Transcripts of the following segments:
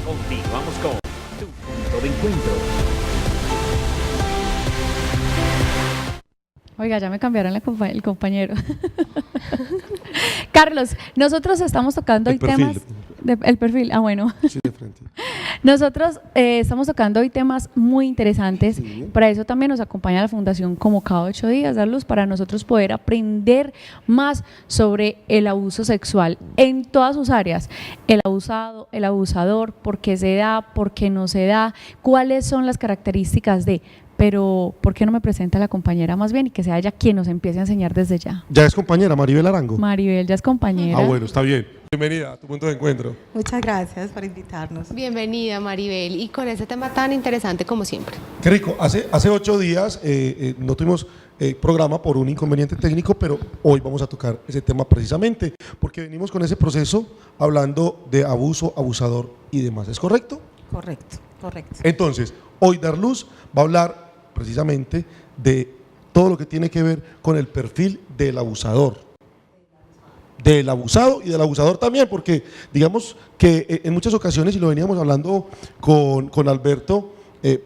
Continuamos con Tu Punto de Encuentro. Oiga, ya me cambiaron el compañero. Carlos, nosotros estamos tocando hoy temas... El perfil, bueno. Sí, de frente. Nosotros estamos tocando hoy temas muy interesantes. Sí. Para eso también nos acompaña la Fundación como cada 8 días, dar luz para nosotros poder aprender más sobre el abuso sexual en todas sus áreas. El abusado, el abusador, por qué se da, por qué no se da, cuáles son las características de... Pero, ¿por qué no me presenta la compañera más bien y que sea ella quien nos empiece a enseñar desde ya? Ya es compañera, Maribel Arango. Maribel ya es compañera. Ah, bueno, está bien. Bienvenida a Tu Punto de Encuentro. Muchas gracias por invitarnos. Bienvenida, Maribel, y con ese tema tan interesante como siempre. Qué rico. Hace 8 días no tuvimos programa por un inconveniente técnico, pero hoy vamos a tocar ese tema precisamente, porque venimos con ese proceso hablando de abuso, abusador y demás. ¿Es correcto? Correcto, correcto. Entonces, hoy Darluz va a hablar precisamente de todo lo que tiene que ver con el perfil del abusador. Del abusado y del abusador también, porque digamos que en muchas ocasiones, y lo veníamos hablando con Alberto,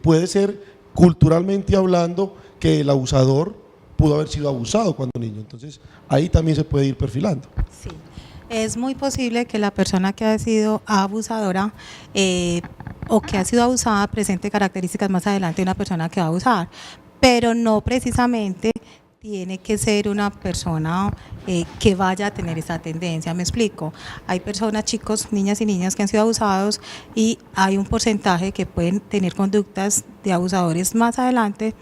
puede ser culturalmente hablando que el abusador pudo haber sido abusado cuando niño, entonces ahí también se puede ir perfilando. Sí, es muy posible que la persona que ha sido abusadora o que ha sido abusada presente características más adelante de una persona que va a abusar, pero no precisamente tiene que ser una persona que vaya a tener esa tendencia. Me explico, hay personas, chicos, niñas y niñas que han sido abusados y hay un porcentaje que pueden tener conductas de abusadores más adelante,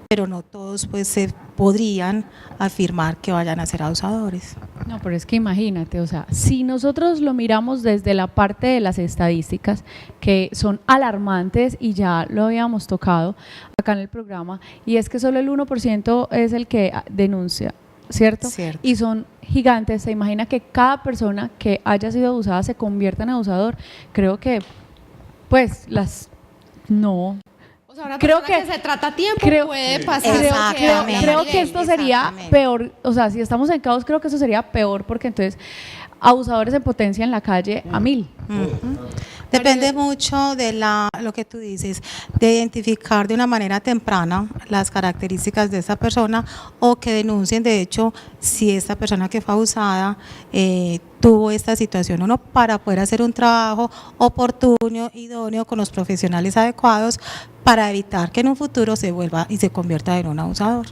pero no todos pues se podrían afirmar que vayan a ser abusadores. No, pero es que imagínate, o sea, si nosotros lo miramos desde la parte de las estadísticas, que son alarmantes y ya lo habíamos tocado acá en el programa, y es que solo el 1% es el que denuncia, ¿cierto? Cierto. Y son gigantes. Se imagina que cada persona que haya sido abusada se convierta en abusador. Creo que, pues, no... O sea, una Creo persona que- se trata a tiempo creo- puede Sí. pasar. Exactamente. Creo que esto sería Exactamente. peor, o sea, si estamos en caos, creo que eso sería peor, porque entonces abusadores en potencia en la calle a 1000. Depende mucho de lo que tú dices, de identificar de una manera temprana las características de esa persona o que denuncien, de hecho, si esta persona que fue abusada tuvo esta situación o no, para poder hacer un trabajo oportuno, idóneo, con los profesionales adecuados para evitar que en un futuro se vuelva y se convierta en un abusador.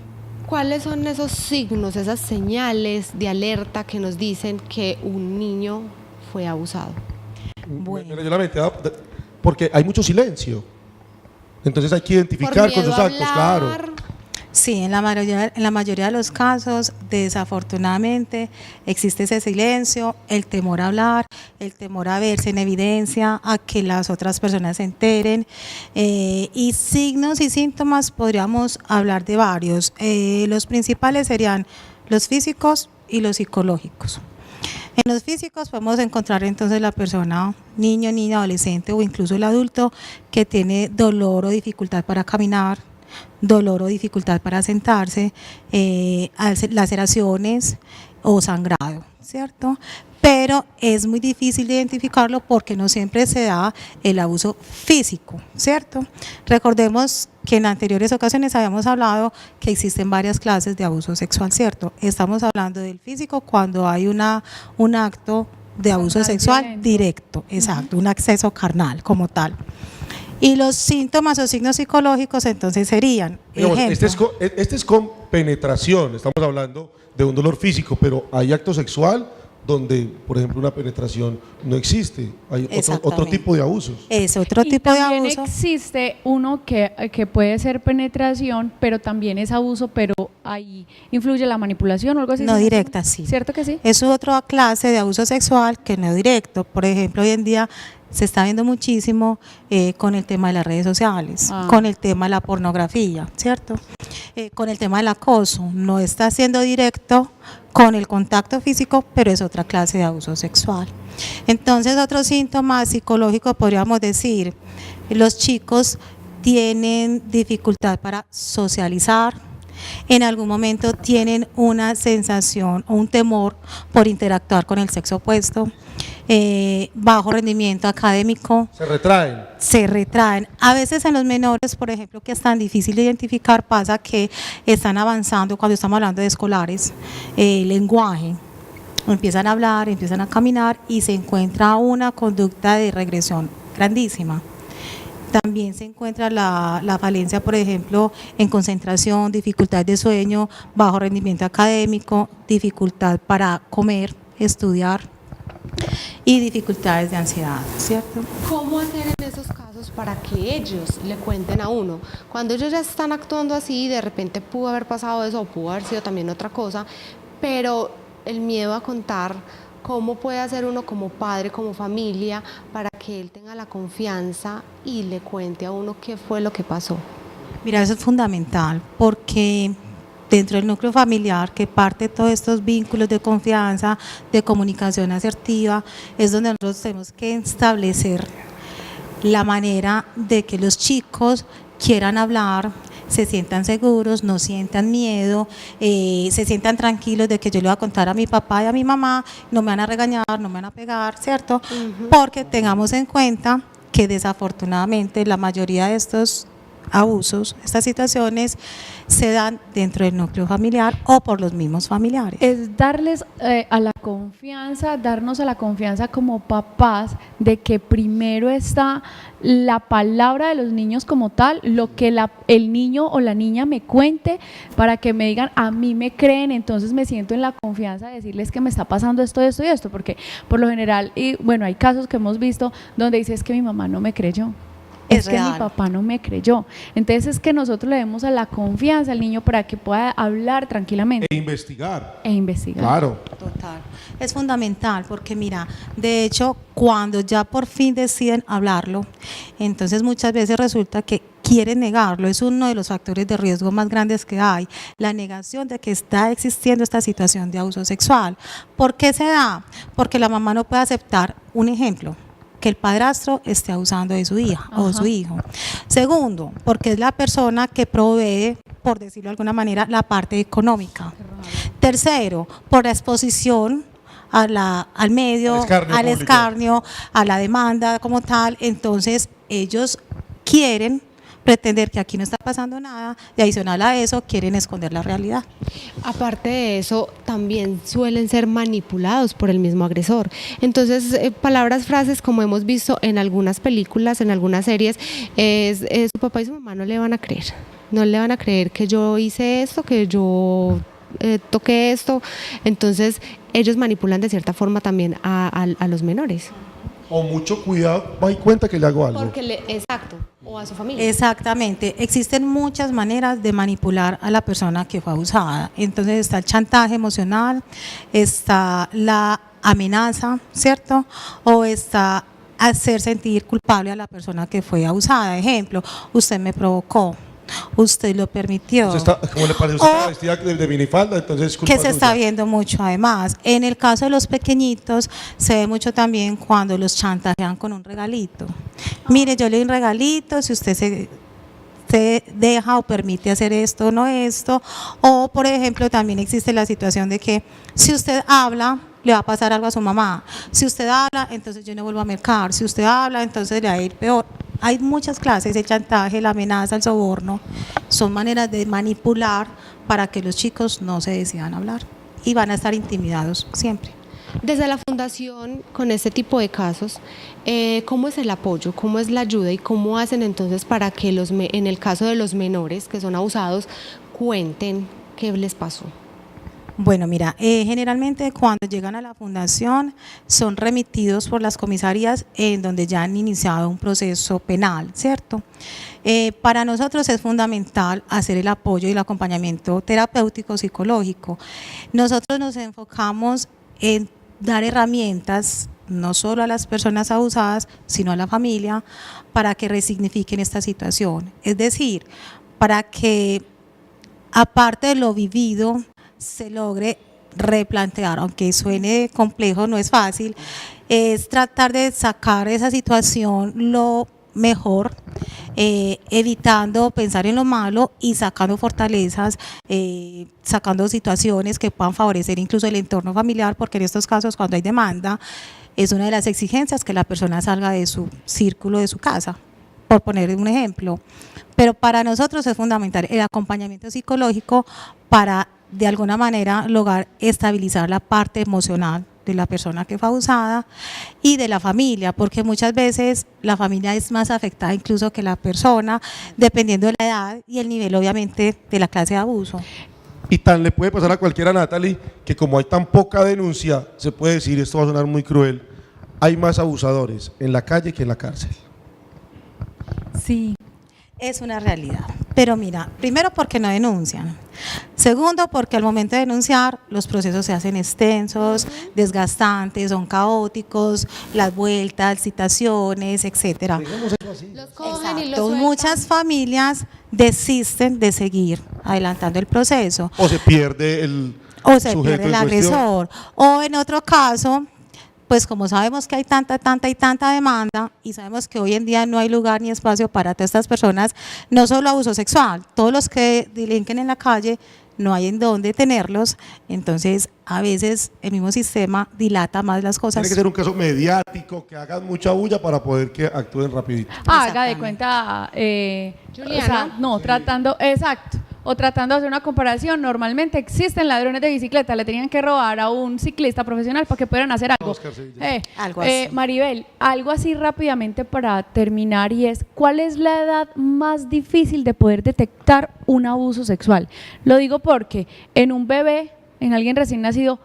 ¿Cuáles son esos signos, esas señales de alerta que nos dicen que un niño fue abusado? Bueno. Mira, yo la mente, porque hay mucho silencio, entonces hay que identificar con miedo sus a actos, claro. hablar. Sí, en la mayoría de los casos, desafortunadamente, existe ese silencio, el temor a hablar, el temor a verse en evidencia, a que las otras personas se enteren. Y signos y síntomas podríamos hablar de varios. Los principales serían los físicos y los psicológicos. En los físicos podemos encontrar entonces la persona, niño, niña, adolescente o incluso el adulto que tiene dolor o dificultad para caminar, dolor o dificultad para sentarse, laceraciones o sangrado, ¿cierto? Pero es muy difícil de identificarlo porque no siempre se da el abuso físico, ¿cierto? Recordemos que en anteriores ocasiones habíamos hablado que existen varias clases de abuso sexual, ¿cierto? Estamos hablando del físico cuando hay un acto de abuso sexual violento. directo, exacto, un acceso carnal como tal. Y los síntomas o signos psicológicos entonces serían, Digamos, ejemplo, este es con penetración, estamos hablando de un dolor físico, pero hay acto sexual donde, por ejemplo, una penetración no existe, hay otro Exactamente. tipo de abusos. es otro Y tipo de también abuso. existe uno que puede ser penetración, pero también es abuso, pero ahí influye la manipulación o algo así. No ¿cierto? directa, sí. ¿Cierto que sí? Es otra clase de abuso sexual que no directo. Por ejemplo, hoy en día se está viendo muchísimo con el tema de las redes sociales, con el tema de la pornografía, ¿cierto? Con el tema del acoso. No está siendo directo con el contacto físico, pero es otra clase de abuso sexual. Entonces, otro síntoma psicológico podríamos decir, los chicos tienen dificultad para socializar, en algún momento tienen una sensación o un temor por interactuar con el sexo opuesto, bajo rendimiento académico, Se retraen. se retraen. A veces en los menores, por ejemplo, que es tan difícil de identificar, pasa que están avanzando cuando estamos hablando de escolares, lenguaje. Empiezan a hablar, empiezan a caminar y se encuentra una conducta de regresión grandísima. También se encuentra la falencia, por ejemplo, en concentración, dificultad de sueño, bajo rendimiento académico, dificultad para comer, estudiar y dificultades de ansiedad, ¿cierto? ¿Cómo hacer en esos casos para que ellos le cuenten a uno? Cuando ellos ya están actuando así, de repente pudo haber pasado eso o pudo haber sido también otra cosa, pero el miedo a contar, ¿cómo puede hacer uno como padre, como familia, para que él tenga la confianza y le cuente a uno qué fue lo que pasó? Mira, eso es fundamental porque dentro del núcleo familiar, que parte de todos estos vínculos de confianza, de comunicación asertiva, es donde nosotros tenemos que establecer la manera de que los chicos quieran hablar, se sientan seguros, no sientan miedo, se sientan tranquilos de que yo le voy a contar a mi papá y a mi mamá, no me van a regañar, no me van a pegar, ¿cierto? Porque tengamos en cuenta que desafortunadamente la mayoría de estos abusos, estas situaciones se dan dentro del núcleo familiar o por los mismos familiares. Es darles a la confianza, darnos a la confianza como papás de que primero está la palabra de los niños como tal, lo que el niño o la niña me cuente para que me digan, a mí me creen, entonces me siento en la confianza de decirles que me está pasando esto, esto y esto, porque por lo general, y bueno, hay casos que hemos visto donde dice es que mi mamá no me creyó. Es que mi papá no me creyó. Entonces es que nosotros le demos a la confianza al niño para que pueda hablar tranquilamente. E investigar. Claro. Total. Es fundamental porque mira, de hecho, cuando ya por fin deciden hablarlo, entonces muchas veces resulta que quieren negarlo. Es uno de los factores de riesgo más grandes que hay, la negación de que está existiendo esta situación de abuso sexual. ¿Por qué se da? Porque la mamá no puede aceptar un ejemplo, que el padrastro esté abusando de su hija o su hijo. Segundo, porque es la persona que provee, por decirlo de alguna manera, la parte económica. Tercero, por la exposición al medio, al escarnio, a la demanda como tal. Entonces, ellos quieren pretender que aquí no está pasando nada y adicional a eso quieren esconder la realidad. Aparte de eso, también suelen ser manipulados por el mismo agresor. Entonces, palabras, frases, como hemos visto en algunas películas, en algunas series, su papá y su mamá no le van a creer. No le van a creer que yo hice esto, que yo toqué esto. Entonces, ellos manipulan de cierta forma también a los menores. O mucho cuidado, me doy cuenta que le hago algo. Exacto, o a su familia. Exactamente, existen muchas maneras de manipular a la persona que fue abusada. Entonces está el chantaje emocional, está la amenaza, ¿cierto? O está hacer sentir culpable a la persona que fue abusada. Ejemplo, usted me provocó, usted lo permitió. Como le parece, usted está vestida de minifalda, entonces es culpa que se suya. está viendo mucho además. En el caso de los pequeñitos se ve mucho también cuando los chantajean con un regalito. Mire, yo le doy un regalito, si usted se deja o permite hacer esto o no esto. O por ejemplo también existe la situación de que si usted habla, le va a pasar algo a su mamá. Si usted habla, entonces yo no vuelvo a mercar. Si usted habla, entonces le va a ir peor. Hay muchas clases, el chantaje, la amenaza, el soborno, son maneras de manipular para que los chicos no se decidan hablar y van a estar intimidados siempre. Desde la fundación, con este tipo de casos, ¿cómo es el apoyo, cómo es la ayuda y cómo hacen entonces para que en el caso de los menores que son abusados cuenten qué les pasó? Bueno, mira, generalmente cuando llegan a la fundación son remitidos por las comisarías en donde ya han iniciado un proceso penal, ¿cierto? Para nosotros es fundamental hacer el apoyo y el acompañamiento terapéutico psicológico. Nosotros nos enfocamos en dar herramientas no solo a las personas abusadas, sino a la familia, para que resignifiquen esta situación. Es decir, para que aparte de lo vivido, se logre replantear, aunque suene complejo, no es fácil, es tratar de sacar esa situación lo mejor evitando pensar en lo malo y sacando fortalezas, sacando situaciones que puedan favorecer incluso el entorno familiar, porque en estos casos cuando hay demanda es una de las exigencias que la persona salga de su círculo, de su casa, por poner un ejemplo. Pero para nosotros es fundamental el acompañamiento psicológico para de alguna manera lograr estabilizar la parte emocional de la persona que fue abusada y de la familia, porque muchas veces la familia es más afectada incluso que la persona, dependiendo de la edad y el nivel obviamente de la clase de abuso. Y tan le puede pasar a cualquiera, Natalie, que como hay tan poca denuncia, se puede decir, esto va a sonar muy cruel, hay más abusadores en la calle que en la cárcel. Sí. Es una realidad, pero mira, primero porque no denuncian, segundo porque al momento de denunciar los procesos se hacen extensos, desgastantes, son caóticos, las vueltas, citaciones, etcétera. Los cogen y los Exacto. sueltan. Muchas familias desisten de seguir adelantando el proceso O se pierde el o se sujeto pierde el en cuestión. agresor, o en otro caso, pues como sabemos que hay tanta demanda y sabemos que hoy en día no hay lugar ni espacio para todas estas personas, no solo abuso sexual, todos los que delinquen en la calle no hay en dónde tenerlos, entonces a veces el mismo sistema dilata más las cosas. Tiene que ser un caso mediático, que hagan mucha bulla para poder que actúen rapidito. Haga de Exactamente. cuenta, Juliana. o sea, no, tratando, exacto, o tratando de hacer una comparación, normalmente existen ladrones de bicicleta, le tenían que robar a un ciclista profesional para que pudieran hacer algo. Oscar Sevilla. Algo así. Maribel, algo así rápidamente para terminar y es, ¿cuál es la edad más difícil de poder detectar un abuso sexual? Lo digo porque en un bebé, en alguien recién nacido,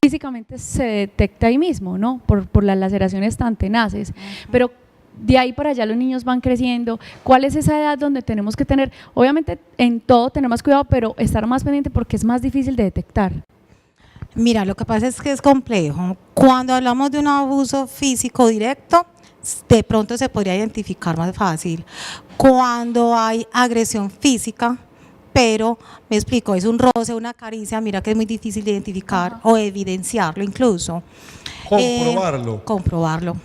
físicamente se detecta ahí mismo, ¿no? Por las laceraciones tan tenaces, pero de ahí para allá los niños van creciendo. ¿Cuál es esa edad donde tenemos que tener, obviamente en todo tener más cuidado, pero estar más pendiente porque es más difícil de detectar? Mira, lo que pasa es que es complejo. Cuando hablamos de un abuso físico directo, de pronto se podría identificar más fácil. Cuando hay agresión física, pero me explico, es un roce, una caricia, mira que es muy difícil de identificar o evidenciarlo incluso. Comprobarlo. Comprobarlo.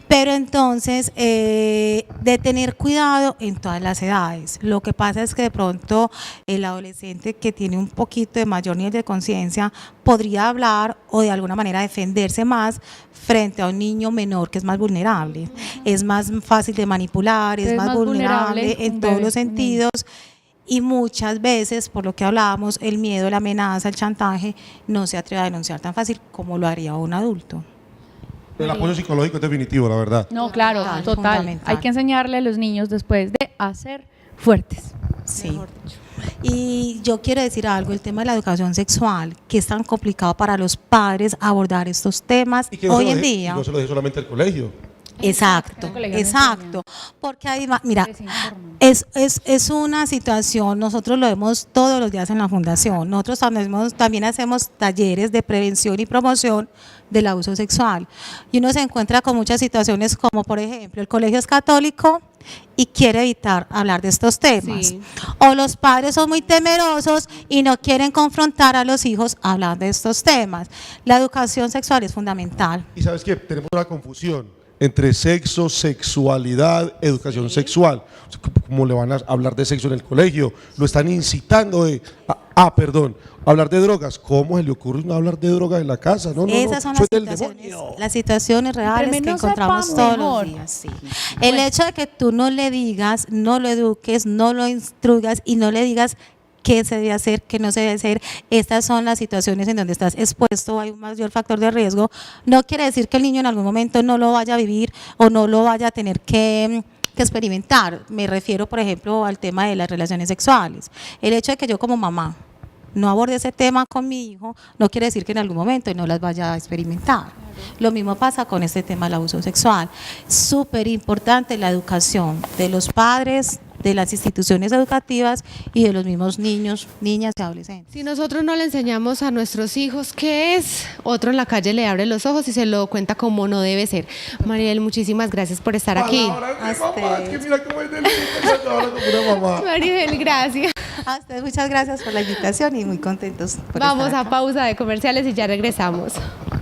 Pero entonces, de tener cuidado en todas las edades. Lo que pasa es que de pronto el adolescente que tiene un poquito de mayor nivel de conciencia podría hablar o de alguna manera defenderse más frente a un niño menor que es más vulnerable. Es más fácil de manipular, es más vulnerable en un todos bebé, los un niño. sentidos. Y muchas veces, por lo que hablábamos, el miedo, la amenaza, el chantaje, no se atreve a denunciar tan fácil como lo haría un adulto. El apoyo psicológico es definitivo, la verdad. No, claro, Total, total. fundamental. Hay que enseñarle a los niños después de hacer fuertes. Sí. Y yo quiero decir algo, el tema de la educación sexual, que es tan complicado para los padres abordar estos temas Y que no hoy se lo en deje- día. y no se lo deje solamente al colegio. Exacto, el colegio no exacto. Porque además, mira, Les informan. es una situación, nosotros lo vemos todos los días en la fundación, nosotros también hacemos talleres de prevención y promoción del abuso sexual. Y uno se encuentra con muchas situaciones como, por ejemplo, el colegio es católico y quiere evitar hablar de estos temas. Sí. O los padres son muy temerosos y no quieren confrontar a los hijos hablando de estos temas. La educación sexual es fundamental. Y sabes que tenemos una confusión entre sexo, sexualidad, educación sexual. O sea, ¿cómo le van a hablar de sexo en el colegio? Lo están incitando hablar de drogas. ¿Cómo se le ocurre no hablar de drogas en la casa? No, Esas son eso las es del situaciones, demonio. las situaciones reales Entre que menos encontramos sepamos, todos mejor. los días. Sí. El hecho de que tú no le digas, no lo eduques, no lo instrugas y no le digas qué se debe hacer, qué no se debe hacer, estas son las situaciones en donde estás expuesto, hay un mayor factor de riesgo. No quiere decir que el niño en algún momento no lo vaya a vivir o no lo vaya a tener que experimentar. Me refiero, por ejemplo, al tema de las relaciones sexuales. El hecho de que yo como mamá no aborde ese tema con mi hijo, no quiere decir que en algún momento no las vaya a experimentar. Lo mismo pasa con este tema del abuso sexual. Súper importante la educación de los padres, de las instituciones educativas y de los mismos niños, niñas y adolescentes. Si nosotros no le enseñamos a nuestros hijos qué es, otro en la calle le abre los ojos y se lo cuenta como no debe ser. Mariel, muchísimas gracias por estar aquí. Palabras de mamá, es que mira cómo es deliciosa, ahora como una mamá. Mariel, gracias. A ustedes muchas gracias por la invitación y muy contentos por Vamos estar a acá. pausa de comerciales y ya regresamos.